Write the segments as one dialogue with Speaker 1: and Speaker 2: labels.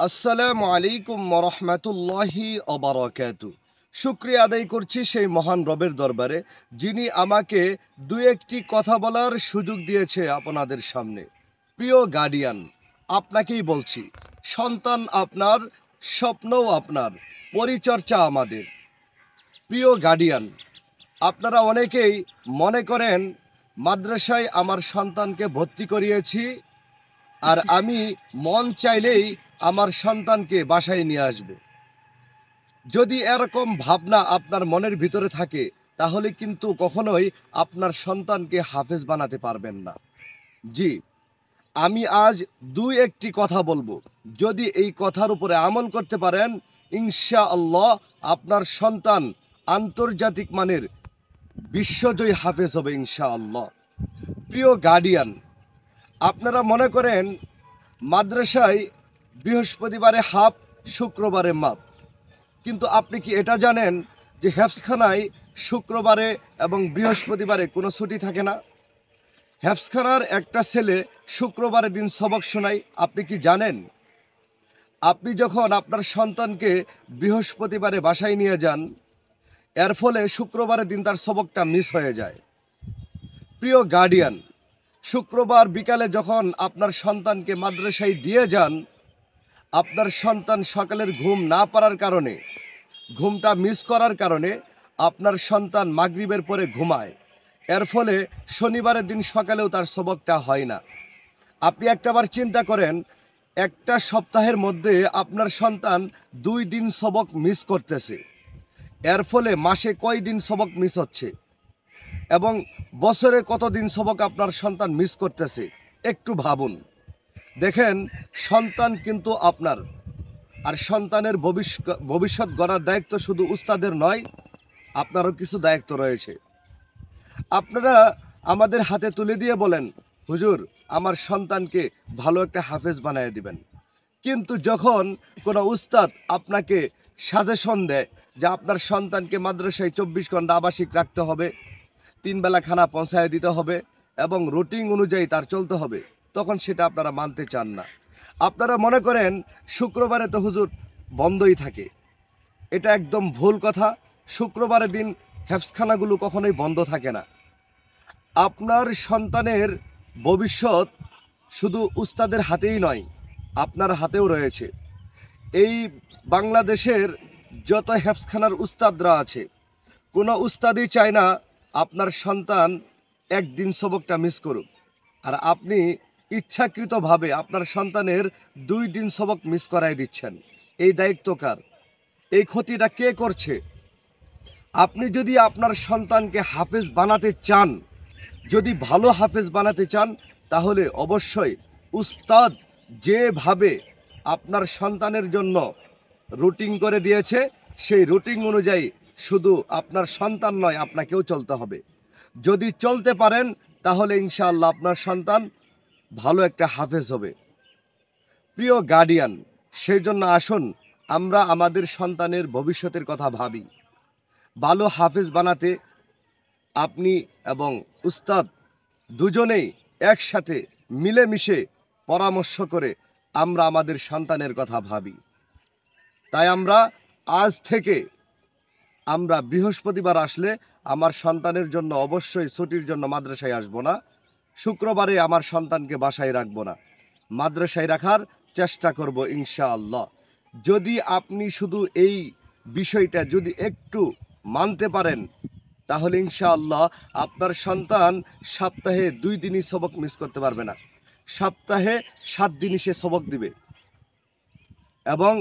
Speaker 1: আসসালামু আলাইকুম ওরহমতুল্লাহি অবরাকাতু। শুক্রিয়া আদায় করছি সেই মহান রবের দরবারে, যিনি আমাকে দু একটি কথা বলার সুযোগ দিয়েছে আপনাদের সামনে। প্রিয় গার্ডিয়ান, আপনাকেই বলছি, সন্তান আপনার, স্বপ্নও আপনার, পরিচর্যা আমাদের। প্রিয় গার্ডিয়ান, আপনারা অনেকেই মনে করেন মাদ্রাসায় আমার সন্তানকে ভর্তি করিয়েছি, আর আমি মন চাইলেই আমার সন্তানকে বাসায় নিয়ে আসব। যদি এরকম ভাবনা আপনার মনের ভিতরে থাকে, তাহলে কিন্তু কখনোই আপনার সন্তানকে হাফেজ বানাতে পারবেন না। জি, আমি আজ দুই একটি কথা বলবো। যদি এই কথার উপরে আমল করতে পারেন, ইনশাআল্লাহ আপনার সন্তান আন্তর্জাতিক মানের বিশ্বজয়ী হাফেজ হবে ইনশাআল্লাহ। প্রিয় গার্ডিয়ান, আপনারা মনে করেন মাদ্রাসায় বৃহস্পতিবারে হাফ, শুক্রবারে মাপ, কিন্তু আপনি কি এটা জানেন যে হেফজখানায় শুক্রবারে এবং বৃহস্পতিবারে কোনো ছুটি থাকে না? হেফজখানার একটা ছেলে শুক্রবারের দিন সবক শোনায়, আপনি কি জানেন? আপনি যখন আপনার সন্তানকে বৃহস্পতিবারে বাসায় নিয়ে যান, এর ফলে শুক্রবারের দিন তার সবকটা মিস হয়ে যায়। প্রিয় গার্ডিয়ান, শুক্রবার বিকালে যখন আপনার সন্তানকে মাদ্রাসায় দিয়ে যান, আপনার সন্তান সকালের ঘুম না পারার কারণে, ঘুমটা মিস করার কারণে আপনার সন্তান মাগরিবের পরে ঘুমায়। এর ফলে শনিবারের দিন সকালেও তার সবকটা হয় না। আপনি একটাবার চিন্তা করেন, একটা সপ্তাহের মধ্যে আপনার সন্তান 2 দিন সবক মিস করতেছে। এর ফলে মাসে কয় দিন সবক মিস হচ্ছে এবং বছরে কতদিন সবক আপনার সন্তান মিস করতেছে? একটু ভাবুন। দেখেন, সন্তান কিন্তু আপনার, আর সন্তানের ভবিষ্যৎ গড়ার দায়িত্ব শুধু উস্তাদের নয়, আপনারও কিছু দায়িত্ব রয়েছে। আপনারা আমাদের হাতে তুলে দিয়ে বলেন, হুজুর আমার সন্তানকে ভালো একটা হাফেজ বানিয়ে দিবেন। কিন্তু যখন কোনো উস্তাদ আপনাকে সাজেশন দেয় যে আপনার সন্তানকে মাদ্রাসায় 24 ঘন্টা আবাসিক রাখতে হবে, 3 বেলা খানা পৌঁছায় দিতে হবে এবং রুটিন অনুযায়ী তার চলতে হবে, তখন সেটা আপনারা মানতে চান না। আপনারা মনে করেন শুক্রবারে তো হুজুর বন্ধই থাকে। এটা একদম ভুল কথা। শুক্রবারের দিন হেফজখানাগুলো কখনোই বন্ধ থাকে না। আপনার সন্তানের ভবিষ্যৎ শুধু উস্তাদের হাতেই নয়, আপনার হাতেও রয়েছে। এই বাংলাদেশের যত হেফজখানার উস্তাদরা আছে, কোনো উস্তাদই চায় না আপনার সন্তান একদিন সবকটা মিস করুক। আর আপনি ইচ্ছাকৃতভাবে আপনার সন্তানের 2 দিন সবক মিস করাই দিচ্ছেন। এই দায়িত্ব কার? এই ক্ষতিটা কে করছে? আপনি যদি আপনার সন্তানকে হাফেজ বানাতে চান, যদি ভালো হাফেজ বানাতে চান, তাহলে অবশ্যই উস্তাদ যেভাবে আপনার সন্তানের জন্য রুটিন করে দিয়েছে, সেই রুটিন অনুযায়ী শুধু আপনার সন্তান নয়, আপনাকেও চলতে হবে। যদি চলতে পারেন, তাহলে ইনশাআল্লাহ আপনার সন্তান ভালো একটা হাফেজ হবে। প্রিয় গার্ডিয়ান, সেই জন্য আসুন আমরা আমাদের সন্তানের ভবিষ্যতের কথা ভাবি। ভালো হাফেজ বানাতে আপনি এবং উস্তাদ দুজনেই একসাথে মিলেমিশে পরামর্শ করে আমরা আমাদের সন্তানের কথা ভাবি। তাই আমরা আজ থেকে আমরা বৃহস্পতিবার আসলে আমার সন্তানের জন্য অবশ্যই ছুটির জন্য মাদ্রাসায় আসব না। শুক্রবারে আমার সন্তানকে বাসায় রাখব না, মাদ্রাসায় রাখার চেষ্টা করব ইনশাআল্লাহ। যদি আপনি শুধু এই বিষয়টা যদি একটু মানতে পারেন, তাহলে ইনশাআল্লাহ আপনার সন্তান সপ্তাহে 2 দিনই সবক মিস করতে পারবে না, সপ্তাহে 7 দিনই সে সবক দিবে এবং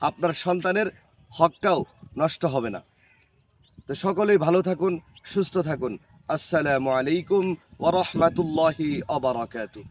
Speaker 1: আপনার সন্তানের হকটাও নষ্ট হবে না। তো সকলেই ভালো থাকুন, সুস্থ থাকুন। আসসালামু আলাইকুম ওয়া রাহমাতুল্লাহি ওয়া বারাকাতুহু।